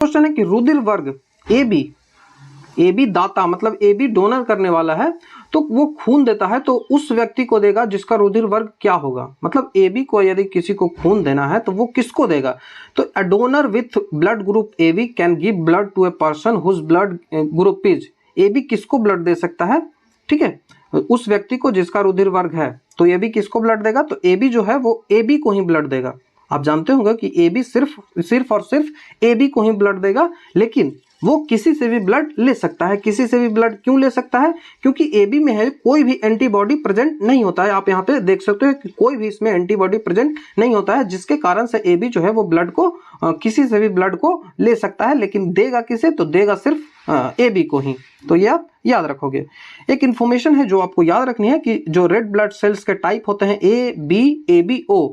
Question है कि रुधिर वर्ग ए बी दाता मतलब ए बी डोनर करने वाला है, तो वो खून देता है तो उस व्यक्ति को देगा जिसका रुधिर वर्ग क्या होगा। मतलब ए बी को यदि किसी को खून देना है तो वो किसको देगा। तो a donor with blood group A B can give blood to a person whose blood group is. A B किसको ब्लड दे सकता है, ठीक है, उस व्यक्ति को जिसका रुधिर वर्ग है। तो ए बी किसको ब्लड देगा, तो ए बी जो है वो ए बी को ही ब्लड देगा। आप जानते होंगे कि ए बी सिर्फ और सिर्फ ए बी को ही ब्लड देगा, लेकिन वो किसी से भी ब्लड ले सकता है। किसी से भी ब्लड क्यों ले सकता है, क्योंकि ए बी में है कोई भी एंटीबॉडी प्रेजेंट नहीं होता है। आप यहाँ पे देख सकते हो कि कोई भी इसमें एंटीबॉडी प्रेजेंट नहीं होता है, जिसके कारण से ए बी जो है वो ब्लड को किसी से भी ब्लड को ले सकता है, लेकिन देगा किसे, तो देगा सिर्फ ए बी को ही। तो ये आप याद रखोगे। एक इन्फॉर्मेशन है जो आपको याद रखनी है कि जो रेड ब्लड सेल्स के टाइप होते हैं ए बी ओ,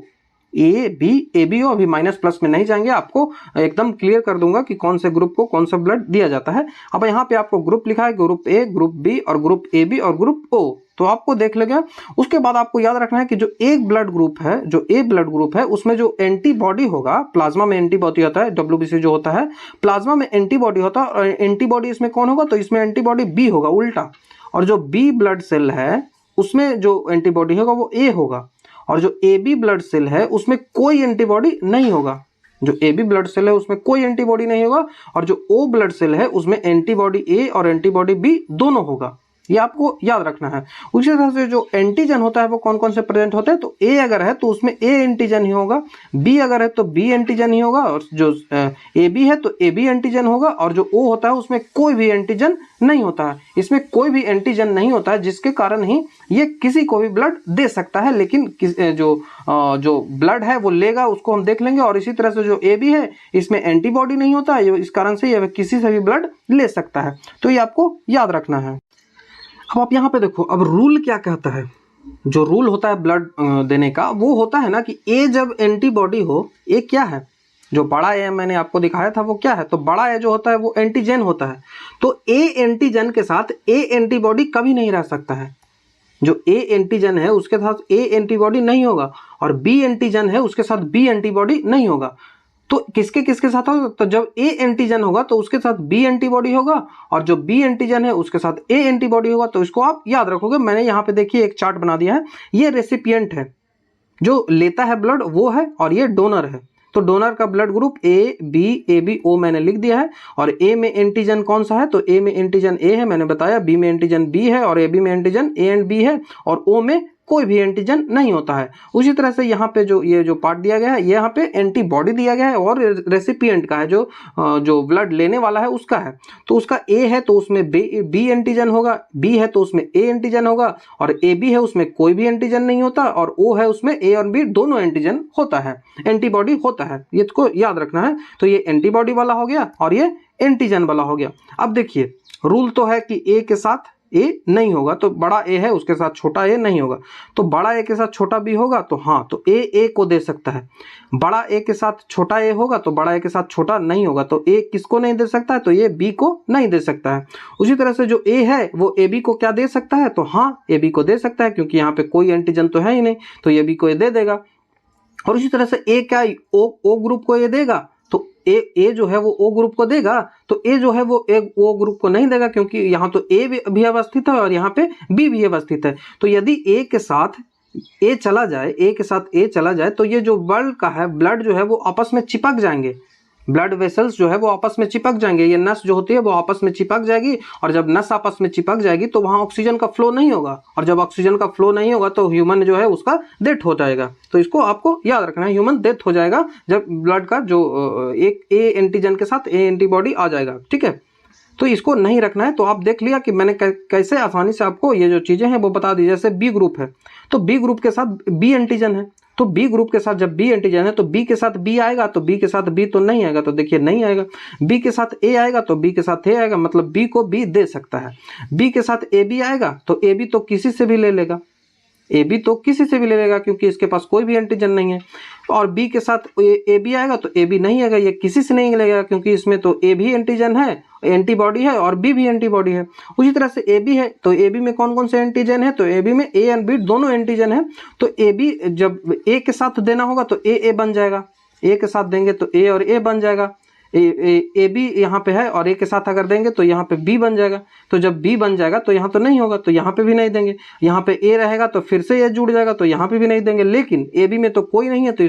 ए बी ओ, अभी माइनस प्लस में नहीं जाएंगे, आपको एकदम क्लियर कर दूंगा कि कौन से ग्रुप को कौन सा ब्लड दिया जाता है। अब यहाँ पे आपको ग्रुप लिखा है, ग्रुप ए, ग्रुप बी और ग्रुप ए बी और ग्रुप ओ, तो आपको देख लेगा। उसके बाद आपको याद रखना है कि जो एक ब्लड ग्रुप है, जो ए ब्लड ग्रुप है, उसमें जो एंटीबॉडी होगा, प्लाज्मा में एंटीबॉडी होता है, WBC जो होता है, प्लाज्मा में एंटीबॉडी होता है, और एंटीबॉडी इसमें कौन होगा, तो इसमें एंटीबॉडी बी होगा उल्टा, और जो बी ब्लड सेल है उसमें जो एंटीबॉडी होगा वो ए होगा, और जो ए बी ब्लड सेल है उसमें कोई एंटीबॉडी नहीं होगा। जो ए बी ब्लड सेल है उसमें कोई एंटीबॉडी नहीं होगा, और जो ओ ब्लड सेल है उसमें एंटीबॉडी ए और एंटीबॉडी बी दोनों होगा। ये आपको याद रखना है। उसी तरह से जो एंटीजन होता है वो कौन कौन से प्रेजेंट होते हैं, तो ए अगर है तो उसमें ए एंटीजन ही होगा, बी अगर है तो बी एंटीजन ही होगा, और जो ए बी है तो ए बी एंटीजन होगा, और जो ओ होता है उसमें कोई भी एंटीजन नहीं होता है। इसमें कोई भी एंटीजन नहीं होता है, जिसके कारण ही ये किसी को भी ब्लड दे सकता है, लेकिन जो ब्लड है वो लेगा, उसको हम देख लेंगे। और इसी तरह से जो ए बी है इसमें एंटीबॉडी नहीं होता है, इस कारण से ये किसी से भी ब्लड ले सकता है। तो ये आपको याद रखना है। अब आप यहाँ पे देखो, अब रूल क्या कहता है। जो रूल होता है ब्लड देने का वो होता है ना कि ए जब एंटीबॉडी हो, ए क्या है, जो बड़ा ए मैंने आपको दिखाया था वो क्या है, तो बड़ा ए जो होता है वो एंटीजन होता है। तो ए एंटीजन के साथ ए एंटीबॉडी कभी नहीं रह सकता है। जो ए एंटीजन है उसके साथ ए एंटीबॉडी नहीं होगा, और बी एंटीजन है उसके साथ बी एंटीबॉडी नहीं होगा। तो किसके किसके साथ होगा, तो जब ए एंटीजन होगा तो उसके साथ बी एंटीबॉडी होगा, और जो बी एंटीजन है उसके साथ ए एंटीबॉडी होगा। तो इसको आप याद रखोगे। मैंने यहाँ पे देखिए एक चार्ट बना दिया है। ये रेसिपिएंट है, जो लेता है ब्लड वो है, और ये डोनर है। तो डोनर का blood group A B O मैंने लिख दिया है। और ए में एंटीजन कौन सा है, तो ए में एंटीजन ए है, मैंने बताया। बी में एंटीजन बी है, और ए बी में एंटीजन ए एंड बी है, और ओ में कोई भी एंटीजन नहीं होता है। उसी तरह से यहाँ पे जो पार्ट दिया गया है, यहाँ पे एंटीबॉडी दिया गया है, और रेसिपिएंट का है, जो ब्लड लेने वाला है उसका है। तो उसका ए है तो उसमें बी एंटीजन होगा, बी है तो उसमें ए एंटीजन होगा, और ए बी है उसमें कोई भी एंटीजन नहीं होता, और ओ है उसमें ए और बी दोनों एंटीजन होता है, एंटीबॉडी होता है। ये को याद रखना है। तो ये एंटीबॉडी वाला हो गया और ये एंटीजन वाला हो गया। अब देखिए, रूल तो है कि ए के साथ ए नहीं होगा, तो बड़ा ए है उसके साथ छोटा ए नहीं होगा। तो बड़ा ए के साथ छोटा बी होगा, तो हाँ, तो ए को दे सकता है। बड़ा ए के साथ छोटा ए होगा तो बड़ा ए के साथ छोटा नहीं होगा, तो ए किसको नहीं दे सकता है, तो ये बी को नहीं दे सकता है। उसी तरह से जो ए है वो ए बी को क्या दे सकता है, तो हाँ, ए बी को दे सकता है, क्योंकि यहाँ पे कोई एंटीजन तो है ही नहीं, तो ये बी को ये दे देगा। और इसी तरह से ए क्या ओ ग्रुप को ये देगा, तो ए जो है वो ओ ग्रुप को देगा। तो ए जो है वो ओ ग्रुप को नहीं देगा, क्योंकि यहाँ तो ए भी अवस्थित है और यहाँ पे बी भी अवस्थित है। तो यदि ए के साथ ए चला जाए तो ये जो ब्लड का है, ब्लड जो है वो आपस में चिपक जाएंगे। ब्लड वेसल्स जो है वो आपस में चिपक जाएंगे। ये नस जो होती है वो आपस में चिपक जाएगी, और जब नस आपस में चिपक जाएगी तो वहाँ ऑक्सीजन का फ्लो नहीं होगा, और जब ऑक्सीजन का फ्लो नहीं होगा तो ह्यूमन जो है उसका डेथ हो जाएगा। तो इसको आपको याद रखना है, ह्यूमन डेथ हो जाएगा जब ब्लड का जो एक ए एंटीजन के साथ ए एंटीबॉडी आ जाएगा। ठीक है, तो इसको नहीं रखना है। तो आप देख लिया कि मैंने कैसे आसानी से आपको ये जो चीज़ें हैं वो बता दी। जैसे बी ग्रुप है तो बी ग्रुप के साथ बी एंटीजन है, तो बी ग्रुप के साथ जब बी एंटीजन है तो बी के साथ बी आएगा, तो बी के साथ बी तो नहीं आएगा, तो देखिए नहीं आएगा। बी के साथ ए आएगा तो बी के साथ ए आएगा, मतलब बी को बी दे सकता है। बी के साथ ए बी आएगा तो ए बी तो किसी से भी ले लेगा, ए बी तो किसी से भी ले लेगा, क्योंकि इसके पास कोई भी एंटीजन नहीं है। और बी के साथ ए बी आएगा तो ए बी नहीं आएगा, ये किसी से नहीं लेगा, क्योंकि इसमें तो ए भी एंटीजन है, एंटीबॉडी है, और बी भी एंटीबॉडी है। उसी तरह से ए बी है तो ए बी में कौन कौन से एंटीजन है, तो ए बी में ए एंड बी दोनों एंटीजन है। तो ए बी जब ए के साथ देना होगा तो ए बन जाएगा, ए के साथ देंगे तो ए और ए बन जाएगा। ए बी यहाँ पे है और ए के साथ अगर देंगे तो यहाँ पे बी बन जाएगा, तो जब बी बन जाएगा तो यहाँ तो नहीं होगा, तो यहाँ पे भी नहीं देंगे। यहाँ पे ए रहेगा तो फिर से ए जुड़ जाएगा, तो यहाँ पे भी नहीं देंगे। लेकिन ए बी में तो कोई नहीं है तो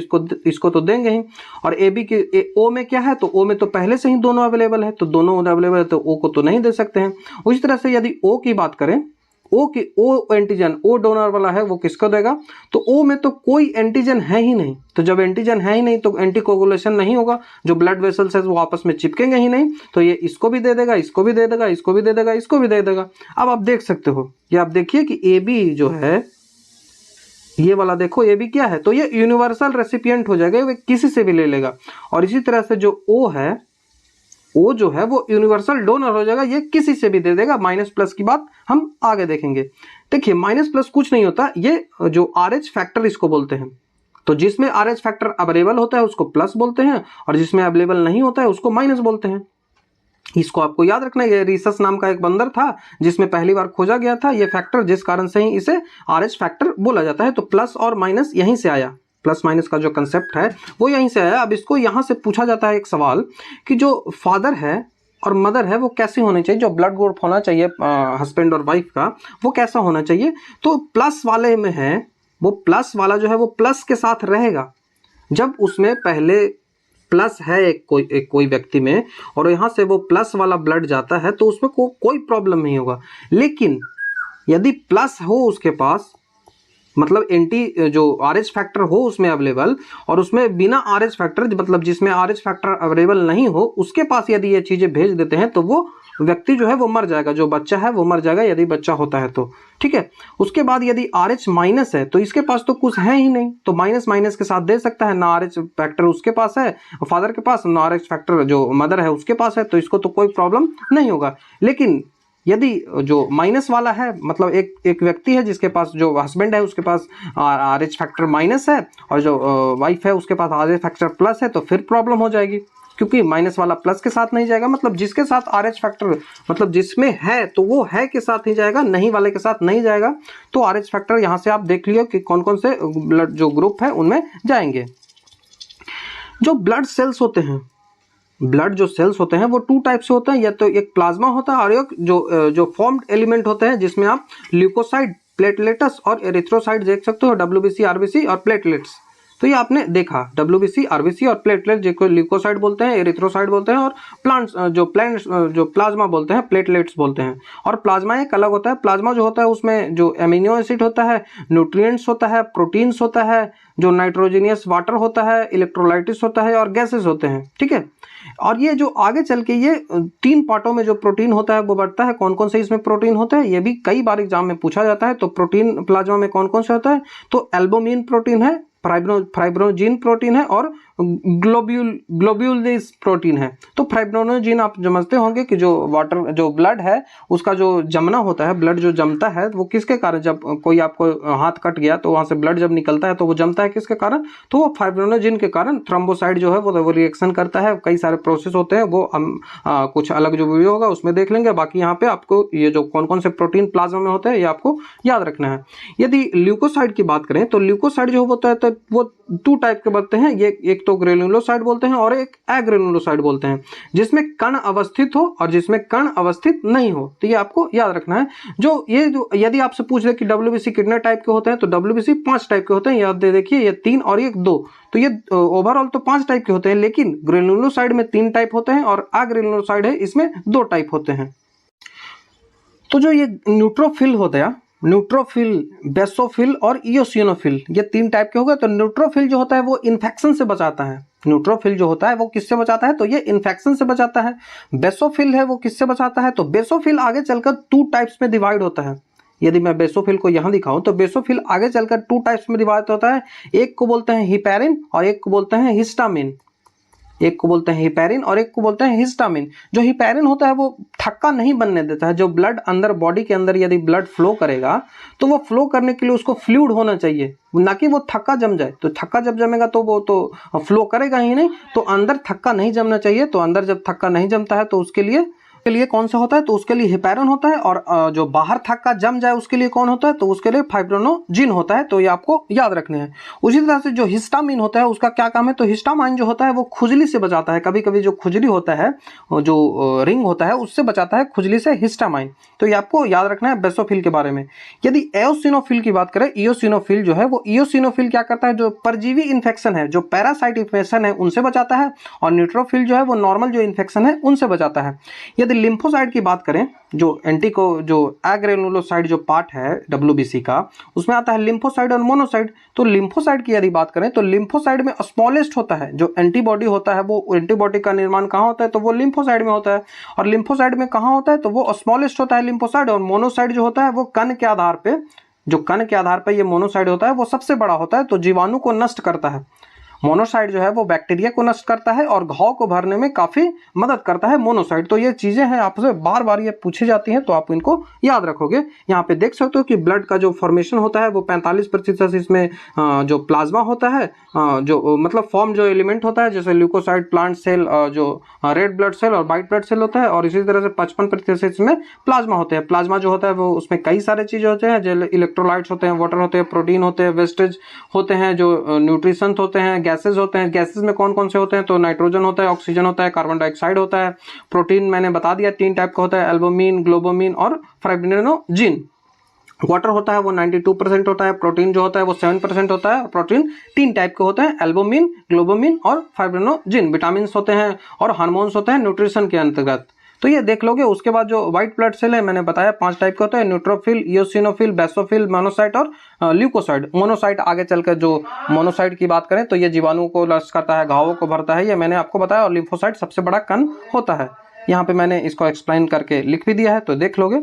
इसको तो देंगे ही। और ए बी के ओ में क्या है, तो ओ में तो पहले से ही दोनों अवेलेबल है, तो दोनों अवेलेबल है तो ओ को तो नहीं दे सकते हैं। उसी तरह से यदि ओ की बात करें, ओ एंटीजन, ओ डोनर वाला है, वो किसको देगा, तो ओ में तो कोई एंटीजन है ही नहीं, तो जब एंटीजन है ही नहीं तो एंटीकोगुलेशन नहीं होगा, जो ब्लड वेसल्स है वो आपस में चिपकेंगे ही नहीं, तो ये इसको भी दे देगा, इसको भी दे देगा, इसको भी दे देगा, इसको भी दे देगा। अब आप देख सकते हो, ये आप देखिए कि ए बी जो है, ये वाला देखो ए बी क्या है, तो ये यूनिवर्सल रेसिपिएंट हो जाएगा, वो किसी से भी ले लेगा। और इसी तरह से जो ओ है, ओ जो है वो यूनिवर्सल डोनर हो जाएगा, ये किसी से भी दे देगा। माइनस प्लस की बात हम आगे देखेंगे। देखिए माइनस प्लस कुछ नहीं होता, ये जो RH फैक्टर इसको बोलते हैं, तो जिसमें RH फैक्टर अवेलेबल होता है उसको प्लस बोलते हैं, और जिसमें अवेलेबल नहीं होता है उसको माइनस बोलते हैं। इसको आपको याद रखना है। ये रीसस नाम का एक बंदर था जिसमें पहली बार खोजा गया था ये फैक्टर, जिस कारण से ही इसे RH फैक्टर बोला जाता है। तो प्लस और माइनस यहीं से आया, प्लस माइनस का जो कंसेप्ट है वो यहीं से आया। अब इसको यहाँ से पूछा जाता है एक सवाल कि जो फादर है और मदर है वो कैसी होनी चाहिए, जो ब्लड ग्रुप होना चाहिए हस्बैंड और वाइफ का वो कैसा होना चाहिए। तो प्लस वाले में है, वो प्लस वाला जो है वो प्लस के साथ रहेगा जब उसमें पहले प्लस है एक कोई व्यक्ति में, और यहाँ से वो प्लस वाला ब्लड जाता है तो उसमें कोई प्रॉब्लम नहीं होगा। लेकिन यदि प्लस हो उसके पास, मतलब एंटी जो RH फैक्टर हो उसमें अवेलेबल, और उसमें बिना RH फैक्टर, मतलब जिसमें RH फैक्टर अवेलेबल नहीं हो उसके पास यदि ये चीज़ें भेज देते हैं तो वो व्यक्ति जो है वो मर जाएगा, जो बच्चा है वो मर जाएगा यदि बच्चा होता है तो, ठीक है। उसके बाद यदि RH माइनस है तो इसके पास तो कुछ है ही नहीं, तो माइनस माइनस के साथ दे सकता है, ना RH फैक्टर उसके पास है फादर के पास, ना RH फैक्टर जो मदर है उसके पास है, तो इसको तो कोई प्रॉब्लम नहीं होगा। लेकिन यदि जो माइनस वाला है, मतलब एक व्यक्ति है जिसके पास, जो हस्बैंड है उसके पास RH फैक्टर माइनस है और जो वाइफ है उसके पास RH फैक्टर प्लस है, तो फिर प्रॉब्लम हो जाएगी, क्योंकि माइनस वाला प्लस के साथ नहीं जाएगा। मतलब जिसके साथ RH फैक्टर, मतलब जिसमें है तो वो है के साथ ही जाएगा, नहीं वाले के साथ नहीं जाएगा। तो RH फैक्टर यहाँ से आप देख लियो कि कौन कौन से ब्लड जो ग्रुप है उनमें जाएंगे। जो ब्लड सेल्स होते हैं, ब्लड जो सेल्स होते हैं वो 2 टाइप से होते हैं, या तो एक प्लाज्मा होता है और एक जो फॉर्म्ड एलिमेंट होते हैं, जिसमें आप ल्यूकोसाइड, प्लेटलेट्स और एरिथ्रोसाइड देख सकते हो, WBC, RBC और प्लेटलेट्स। तो ये आपने देखा, WBC, RBC और प्लेटलेट, जिसको ल्यूकोसाइड बोलते हैं, एरिथ्रोसाइड बोलते हैं, और जो प्लाज्मा बोलते हैं, प्लेटलेट्स बोलते हैं। और प्लाज्मा एक अलग होता है। प्लाज्मा जो होता है उसमें जो एमिनो एसिड होता है, न्यूट्रिएंट्स होता है, प्रोटीन्स होता है, जो नाइट्रोजनियस वाटर होता है, इलेक्ट्रोलाइटिस होता है और गैसेस होते हैं, ठीक है। और ये जो आगे चल के ये 3 पार्टों में जो प्रोटीन होता है वो बढ़ता है। कौन कौन से इसमें प्रोटीन होता है ये भी कई बार एग्जाम में पूछा जाता है। तो प्रोटीन प्लाज्मा में कौन कौन से होता है, तो एल्बुमिन प्रोटीन है, फाइब्रोजीन प्रोटीन है और ग्लोब्यूलिस प्रोटीन है। तो फाइब्रोजीन आप समझते होंगे कि जो वाटर, जो ब्लड है उसका जो जमना होता है, ब्लड जो जमता है वो किसके कारण, जब कोई आपको हाथ कट गया तो वहां से ब्लड जब निकलता है तो वो जमता है किसके कारण, तो वो फाइब्रोजीन के कारण। थ्रोम्बोसाइड जो है वो रिएक्शन करता है, कई सारे प्रोसेस होते हैं, वो हम कुछ अलग जो वीडियो होगा उसमें देख लेंगे। बाकी यहाँ पे आपको ये जो कौन कौन से प्रोटीन प्लाज्मा में होते हैं ये आपको याद रखना है। यदि ल्यूकोसाइड की बात करें तो ल्यूकोसाइड जो होता है तो वो 2 टाइप के बनते हैं, ये एक तो ग्रेनुलोसाइड बोलते हैं और एक एग्रेनुलोसाइड बोलते हैं, जिसमें कण अवस्थित हो और जिसमें कण अवस्थित नहीं हो। तो ये आपको याद रखना है। जो यदि आपसे पूछ ले कि WBC कितने टाइप के होते हैं, तो WBC 5 टाइप के होते हैं, याद दे देखिए, ये 3 और ये 2, तो ये ओवरऑल तो 5 टाइप के होते हैं, लेकिन ग्रेनुलोसाइड में 3 टाइप होते हैं और एग्रेनुलोसाइड है इसमें 2 टाइप होते हैं। तो जो ये न्यूट्रोफिल होता है, न्यूट्रोफिल, बेसोफिल और इयोसिनोफिल, ये 3 टाइप के हो गए। तो न्यूट्रोफिल जो होता है वो इन्फेक्शन से बचाता है। न्यूट्रोफिल जो होता है वो किससे बचाता है, तो ये इन्फेक्शन से बचाता है। बेसोफिल है वो किससे बचाता है, तो बेसोफिल आगे चलकर 2 टाइप्स में डिवाइड होता है। यदि मैं बेसोफिल को यहाँ दिखाऊं तो बेसोफिल आगे चलकर 2 टाइप्स में डिवाइड होता है। एक को बोलते हैं हिपैरिन और एक को बोलते हैं हिस्टामिन। एक को बोलते हैं हिपैरिन और एक को बोलते हैं हिस्टामिन। जो हिपैरिन होता है वो थक्का नहीं बनने देता है। जो ब्लड अंदर, बॉडी के अंदर यदि ब्लड फ्लो करेगा तो वो फ्लो करने के लिए उसको फ्लूइड होना चाहिए, ना कि वो थक्का जम जाए। तो थक्का जब जमेगा तो वो तो फ्लो करेगा ही नहीं, तो अंदर थक्का नहीं जमना चाहिए। तो अंदर जब थक्का नहीं जमता है तो उसके लिए के लिए कौन सा होता है, तो उसके लिए हेपेरिन होता है, और जो बाहर थक्का जम जाए उसके लिए कौन होता है, तो उसके लिए फाइब्रिनोजिन होता है। तो ये आपको याद रखने हैं। उसी तरह से जो हिस्टामिन होता है उसका क्या काम है, तो हिस्टामाइन जो होता है वो खुजली से बचाता है। कभी कभी जो खुजली होता है, जो रिंग होता है उससे बचाता है खुजली से हिस्टामाइन। तो ये आपको याद रखना है बेसोफिल के बारे में। यदि एओसिनोफिल की बात करें, इयोसिनोफिल जो है वो इयोसिनोफिल क्या करता है, जो परजीवी इन्फेक्शन है, जो पैरासाइट इन्फेक्शन है उनसे बचाता है, और न्यूट्रोफिल जो है वो नॉर्मल जो इन्फेक्शन है उनसे बचाता है। यदि लिम्फोसाइट की बात करें, जो जो एग्रेनुलोसाइट जो पार्ट है WBC का, उसमें आता है लिम्फोसाइट और मोनोसाइट। तो लिम्फोसाइट की यदि बात करें तो लिम्फोसाइट में स्मॉलेस्ट होता है, जो एंटीबॉडी होता है वो एंटीबॉडी का निर्माण कहाँ होता है, तो वो लिम्फोसाइट में होता है। और लिम्फोसाइट में कहाँ होता है, तो वो स्मॉलेस्ट होता है लिम्फोसाइट। और मोनोसाइट जो होता है वो कण के आधार पे ये मोनोसाइट होता है वो सबसे बड़ा होता है, तो जीवाणु को नष्ट करता है। मोनोसाइट जो है वो बैक्टीरिया को नष्ट करता है और घाव को भरने में काफी मदद करता है मोनोसाइट। तो ये चीजें हैं, आपसे बार बार ये पूछी जाती हैं, तो आप इनको याद रखोगे। यहाँ पे देख सकते हो कि ब्लड का जो फॉर्मेशन होता है वो 45% इसमें जो प्लाज्मा होता है, जो मतलब फॉर्म जो एलिमेंट होता है, जैसे ल्यूकोसाइट, प्लांट सेल, जो रेड ब्लड सेल और व्हाइट ब्लड सेल होता है, और इसी तरह से 55% इसमें प्लाज्मा होते हैं। प्लाज्मा जो होता है वो उसमें कई सारे चीजें होते हैं, जो इलेक्ट्रोलाइट्स होते हैं, वाटर होते हैं, प्रोटीन होते हैं, वेस्टेज होते हैं, जो न्यूट्रिशन होते हैं, गैसेज होते हैं। गैसेज में कौन कौन से होते हैं, तो नाइट्रोजन होता है, ऑक्सीजन होता है, कार्बन डाइऑक्साइड होता है। प्रोटीन मैंने बता दिया 3 टाइप का होता है, एल्बुमिन, ग्लोबुमिन और फाइब्रिनोजिन। वाटर होता है वो 92% होता है, प्रोटीन जो होता है वो 7% होता है, और प्रोटीन 3 टाइप के होते हैं, एल्बुमिन, ग्लोबुमिन और फाइब्रिनोजिन। विटामिन होते हैं और हार्मोन्स होते हैं न्यूट्रिशन के अंतर्गत। तो ये देख लोगे। उसके बाद जो व्हाइट ब्लड सेल है मैंने बताया 5 टाइप का होता है, न्यूट्रोफिल, इयोसिनोफिल, बेसोफिल, मोनोसाइट और ल्यूकोसाइट। मोनोसाइट आगे चलकर जो मोनोसाइट की बात करें तो ये जीवाणु को नष्ट करता है, घावों को भरता है, ये मैंने आपको बताया। और लिम्फोसाइट सबसे बड़ा कण होता है। यहाँ पे मैंने इसको एक्सप्लेन करके लिख भी दिया है, तो देख लोगे।